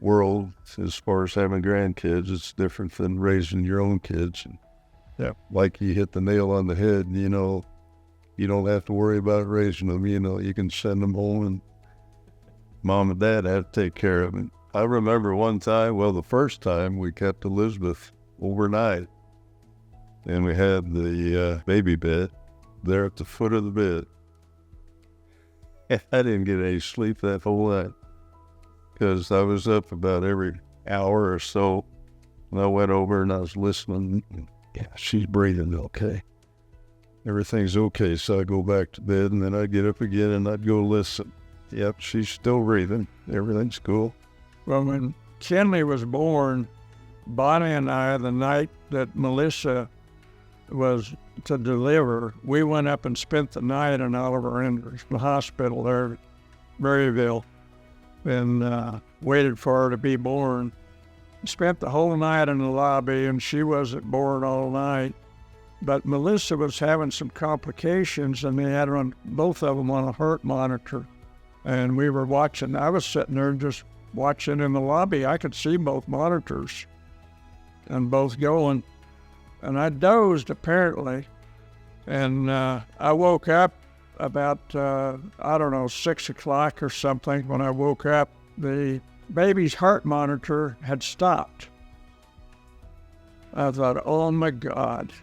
world as far as having grandkids. It's different than raising your own kids. And Yeah. like you hit the nail on the head, you don't have to worry about raising them. You can send them home and mom and dad have to take care of them. I remember one time, the first time we kept Elizabeth overnight, and we had the baby bed there at the foot of the bed. I didn't get any sleep that whole night because I was up about every hour or so, and I went over and I was listening. Yeah, she's breathing okay. Everything's okay. So I go back to bed, and then I'd get up again and I'd go listen. Yep, she's still breathing. Everything's cool. Well, when Kenley was born, Bonnie and I, the night that Melissa was to deliver, we went up and spent the night in Oliver Enders, the hospital there at Maryville, and waited for her to be born. Spent the whole night in the lobby, and she wasn't born all night. But Melissa was having some complications, and they had her on, both of them on a heart monitor. And we were watching. I was sitting there just watching in the lobby. I could see both monitors and both going. And I dozed, apparently. And I woke up about, 6 o'clock or something. When I woke up, the baby's heart monitor had stopped. I thought, oh my God.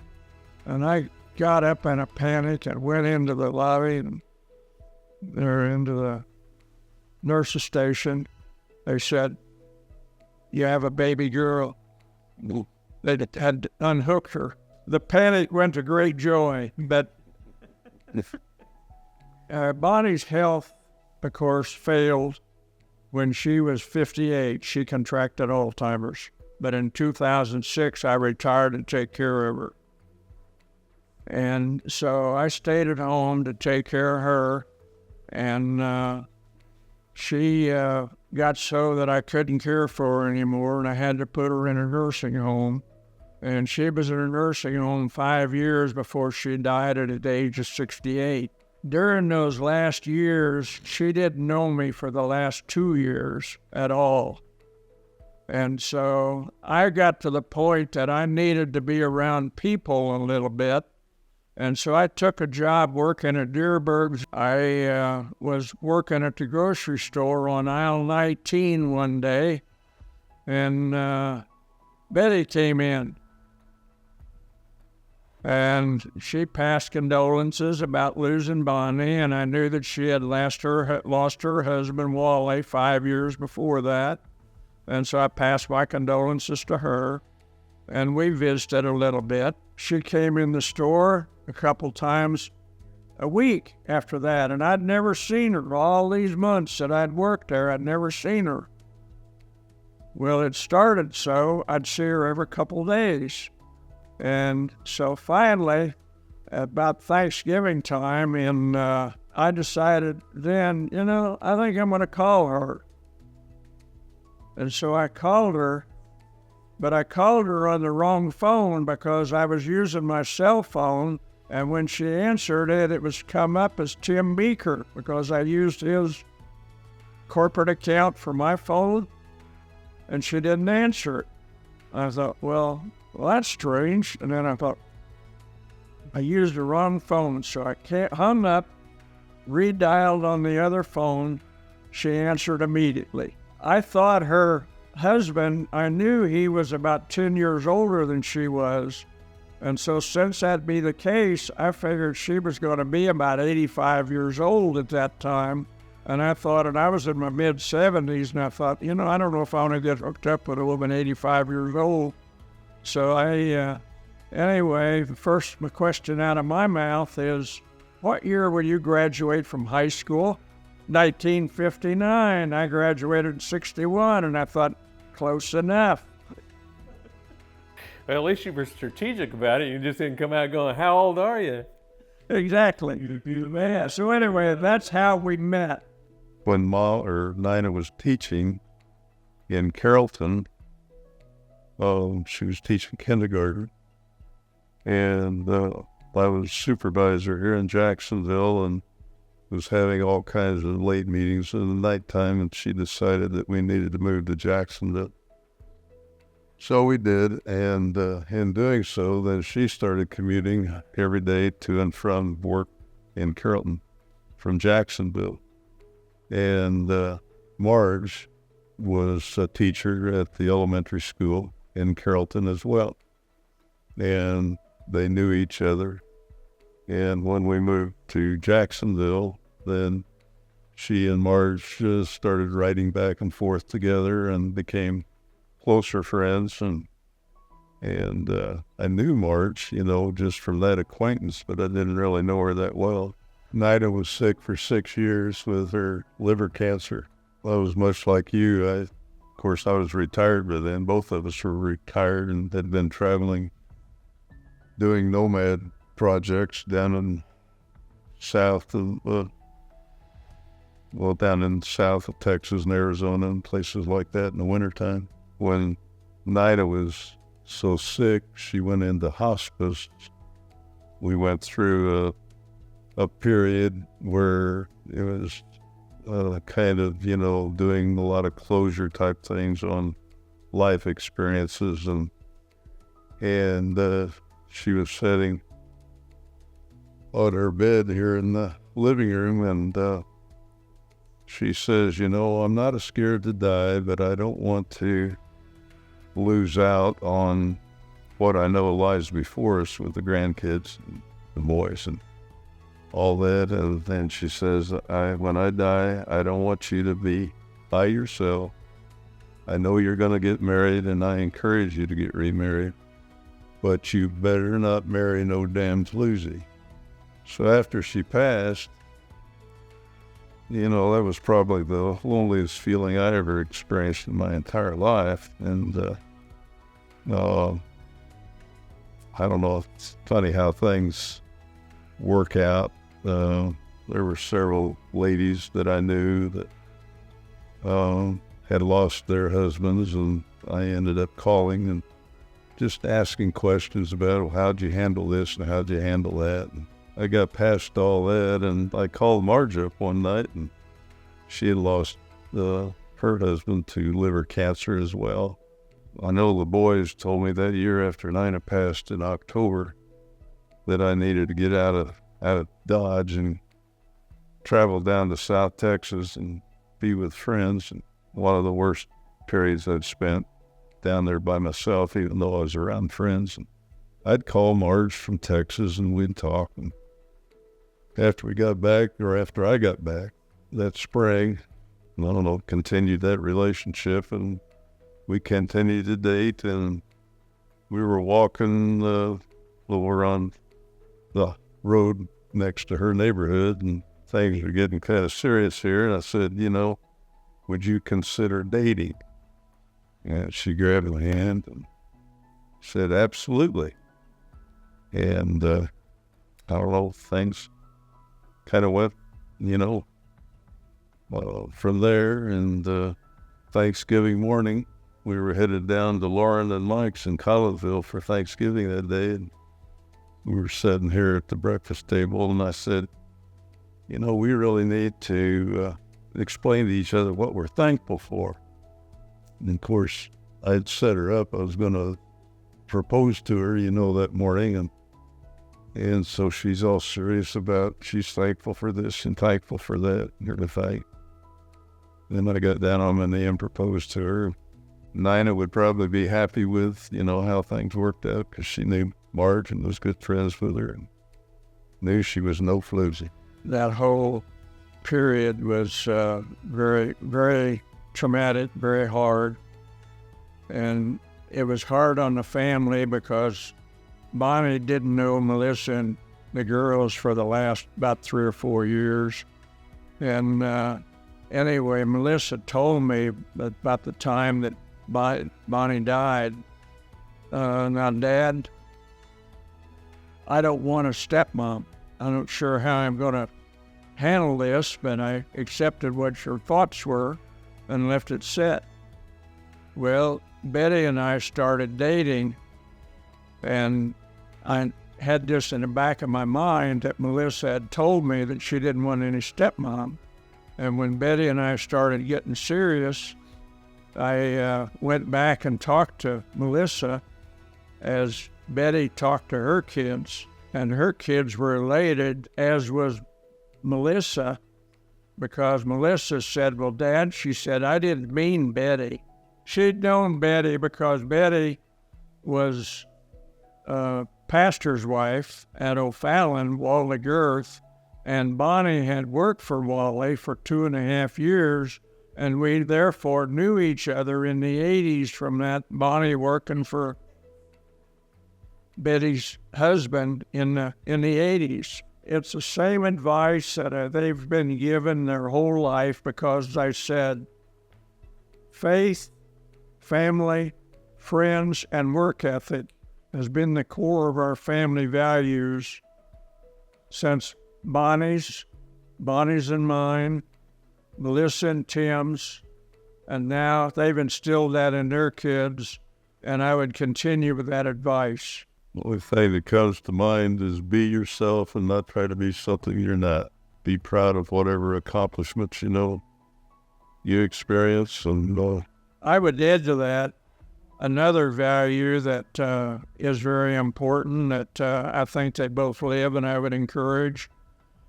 And I got up in a panic and went into the lobby and into the nurse's station. They said, you have a baby girl. They had unhooked her. The panic went to great joy, but Bonnie's health, of course, failed when she was 58. She contracted Alzheimer's, but in 2006, I retired to take care of her. And so I stayed at home to take care of her, and she got so that I couldn't care for her anymore, and I had to put her in a nursing home. And she was in a nursing home 5 years before she died at the age of 68. During those last years, she didn't know me for the last 2 years at all. And so I got to the point that I needed to be around people a little bit. And so I took a job working at Deerberg's. I was working at the grocery store on aisle 19 one day, and Betty came in. And she passed condolences about losing Bonnie, and I knew that she had lost her husband, Wally, 5 years before that. And so I passed my condolences to her, and we visited a little bit. She came in the store a couple times a week after that, and I'd never seen her. All these months that I'd worked there, I'd never seen her. Well, it started so I'd see her every couple days. And so finally, about Thanksgiving time, I decided then, I think I'm going to call her. And so I called her, but I called her on the wrong phone because I was using my cell phone. And when she answered it, it was come up as Tim Beaker because I used his corporate account for my phone, and she didn't answer it. I thought, well, that's strange. And then I thought, I used the wrong phone, so I hung up, redialed on the other phone. She answered immediately. I thought her husband, I knew he was about 10 years older than she was. And so since that'd be the case, I figured she was going to be about 85 years old at that time. And I thought, and I was in my mid-70s, and I thought, I don't know if I want to get hooked up with a woman 85 years old. So anyway, the first question out of my mouth is, what year will you graduate from high school? 1959. I graduated in 61, and I thought, close enough. Well, at least you were strategic about it. You just didn't come out going, how old are you? Exactly. Yeah. So anyway, that's how we met. When Nina was teaching in Carrollton, she was teaching kindergarten, and I was supervisor here in Jacksonville and was having all kinds of late meetings in the nighttime, and she decided that we needed to move to Jacksonville. So we did, and in doing so, then she started commuting every day to and from work in Carrollton from Jacksonville. And Marge was a teacher at the elementary school in Carrollton as well. And they knew each other. And when we moved to Jacksonville, then she and Marge started writing back and forth together and became closer friends. And I knew Marge, just from that acquaintance, but I didn't really know her that well. Nida was sick for 6 years with her liver cancer. I was much like you. Of course, I was retired by then. Both of us were retired and had been traveling, doing nomad projects down in south of, down in south of Texas and Arizona and places like that in the wintertime. When Nida was so sick, she went into hospice. We went through a period where it was kind of, doing a lot of closure type things on life experiences. And she was sitting on her bed here in the living room, and she says, I'm not scared to die, but I don't want to lose out on what I know lies before us with the grandkids and the boys and all that. And then she says, when I die, I don't want you to be by yourself. I know you're going to get married, and I encourage you to get remarried, but you better not marry no damn floozy. So after she passed, that was probably the loneliest feeling I ever experienced in my entire life. And I don't know, it's funny how things work out. There were several ladies that I knew that had lost their husbands, and I ended up calling and just asking questions about, well, how'd you handle this and how'd you handle that? And I got past all that, and I called Marge up one night, and she had lost her husband to liver cancer as well. I know the boys told me that year after Nina passed in October that I needed to get out of Dodge and travel down to South Texas and be with friends. And one of the worst periods I'd spent down there by myself, even though I was around friends. And I'd call Marge from Texas and we'd talk. And after I got back that spring, continued that relationship, and we continued to date, and we were walking, we're on the road next to her neighborhood, and things were getting kind of serious here. And I said, would you consider dating? And she grabbed my hand and said, absolutely. And I don't know, things kind of went, from there. And Thanksgiving morning, we were headed down to Lauren and Mike's in Collinsville for Thanksgiving that day. And we were sitting here at the breakfast table, and I said, we really need to explain to each other what we're thankful for. And of course, I'd set her up. I was going to propose to her, that morning. And so she's all serious about, she's thankful for this and thankful for that, and everything. Then I got down on my knee and proposed to her. Nina would probably be happy with, how things worked out, because she knew Marge and was good friends with her and knew she was no floozy. That whole period was very, very traumatic, very hard. And it was hard on the family because Bonnie didn't know Melissa and the girls for the last about 3 or 4 years. And anyway, Melissa told me about the time that Bonnie died. Now, Dad, I don't want a stepmom. I'm not sure how I'm going to handle this, but I accepted what your thoughts were and left it set. Well, Betty and I started dating, and had this in the back of my mind that Melissa had told me that she didn't want any stepmom. And when Betty and I started getting serious, I went back and talked to Melissa as Betty talked to her kids. And her kids were elated, as was Melissa, because Melissa said, well, Dad, she said, I didn't mean Betty. She'd known Betty because Betty was a pastor's wife at O'Fallon, Wally Girth, and Bonnie had worked for Wally for 2.5 years, and we therefore knew each other in the 80s from that, Bonnie working for Betty's husband in the 80s. It's the same advice that they've been given their whole life because, as I said, faith, family, friends, and work ethic has been the core of our family values since Bonnie's and mine, Melissa and Tim's, and now they've instilled that in their kids, and I would continue with that advice. The only thing that comes to mind is be yourself and not try to be something you're not. Be proud of whatever accomplishments, you experience. And I would add to that another value that is very important that I think they both live and I would encourage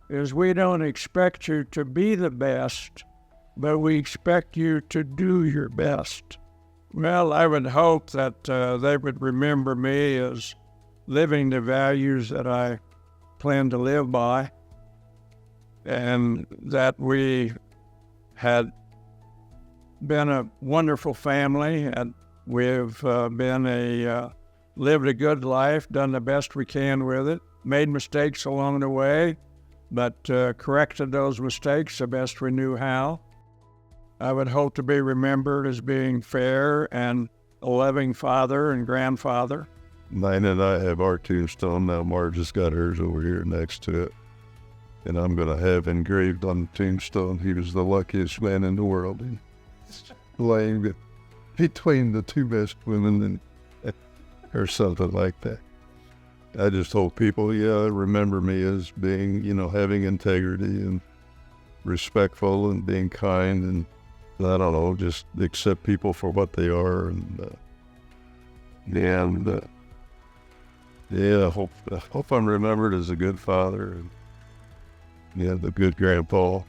is we don't expect you to be the best, but we expect you to do your best. Well, I would hope that they would remember me as living the values that I plan to live by, and that we had been a wonderful family, and we've lived a good life, done the best we can with it, made mistakes along the way, but corrected those mistakes the best we knew how. I would hope to be remembered as being fair and a loving father and grandfather. mine and I have our tombstone. Now Marge has got hers over here next to it. And I'm going to have engraved on the tombstone, he was the luckiest man in the world. And laying between the two best women and or something like that. I just hope people, remember me as being, having integrity and respectful and being kind and, I don't know, just accept people for what they are. And, I hope I'm remembered as a good father and, the good grandpa.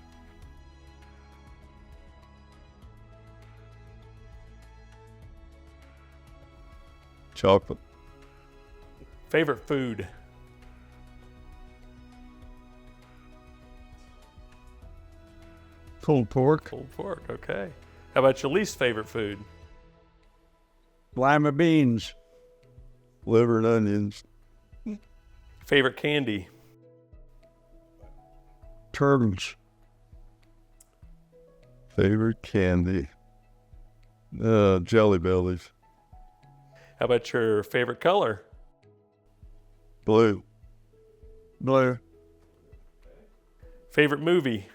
Chocolate. Favorite food? Pulled pork. Pulled pork, okay. How about your least favorite food? Lima beans. Liver and onions. Favorite candy? Turtles. Favorite candy. Jelly Bellies. How about your favorite color? Blue. Blue. Favorite movie?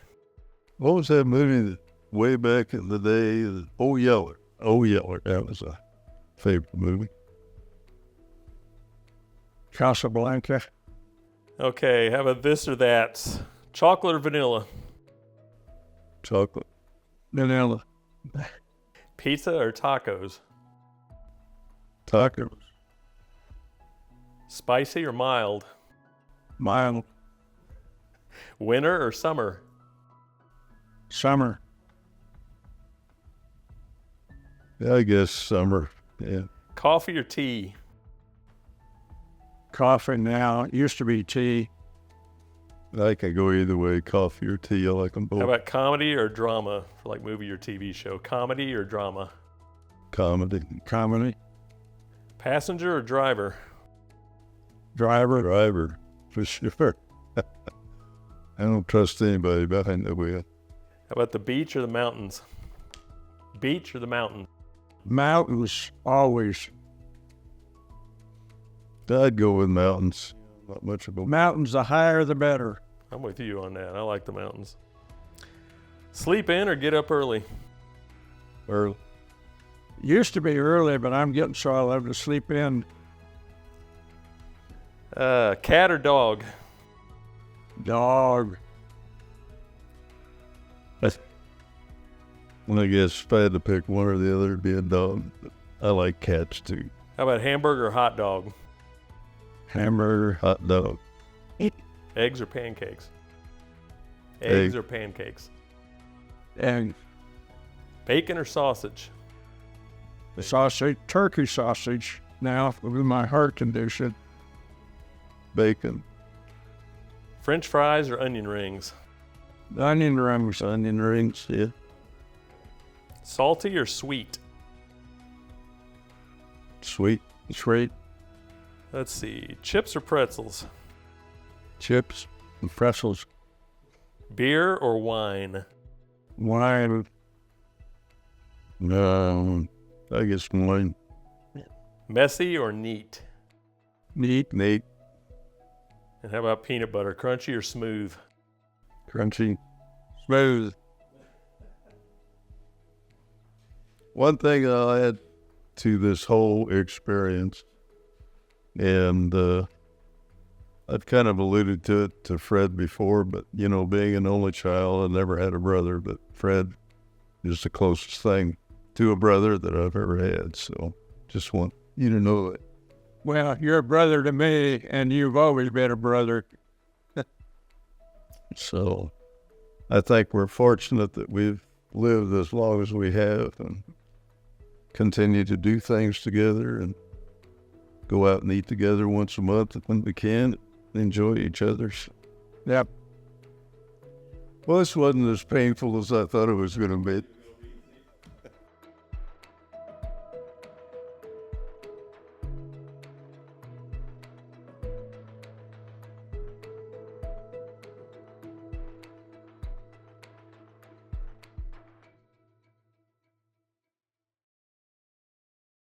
What was that movie that way back in the day? Oh Yeller. Oh Yeller. That was a favorite movie. Casablanca. Okay, how about this or that? Chocolate or vanilla? Chocolate. Vanilla. Pizza or tacos? Tacos. Spicy or mild? Mild. Winter or summer? Summer. Yeah, I guess summer. Yeah. Coffee or tea? Coffee now. It used to be tea. I can go either way, coffee or tea. I like them both. How about comedy or drama for like movie or TV show? Comedy or drama? Comedy. Comedy. Passenger or driver? Driver. Driver, for sure. I don't trust anybody behind the wheel. How about the beach or the mountains? Beach or the mountain? Mountains, always. I'd go with mountains. Not much of a Mountains, the higher the better. I'm with you on that. I like the mountains. Sleep in or get up early? early. Used to be early, but I'm getting so I love to sleep in. Cat or dog? Dog. I guess if I had to pick one or the other, it'd be a dog. But I like cats too. How about hamburger or hot dog? Hamburger. Hot dog. Eggs or pancakes? Egg. Eggs or pancakes? And Bacon or sausage? sausage. Turkey sausage. Now, with my heart condition. Bacon. French fries or onion rings? Onion rings. Onion rings, yeah. Salty or sweet? Sweet. Sweet. Let's see. Chips or pretzels? Chips and pretzels. Beer or wine? Wine. I guess wine. Messy or neat? Neat. Neat. And how about peanut butter? Crunchy or smooth? Crunchy. Smooth. One thing I'll add to this whole experience, and I've kind of alluded to it to Fred before, but, you know, being an only child, I never had a brother, but Fred is the closest thing to a brother that I've ever had. So just want you to know that. Well, you're a brother to me, and you've always been a brother. So I think we're fortunate that we've lived as long as we have and continue to do things together and go out and eat together once a month when we can, enjoy each other's. Yep. Well, this wasn't as painful as I thought it was going to be.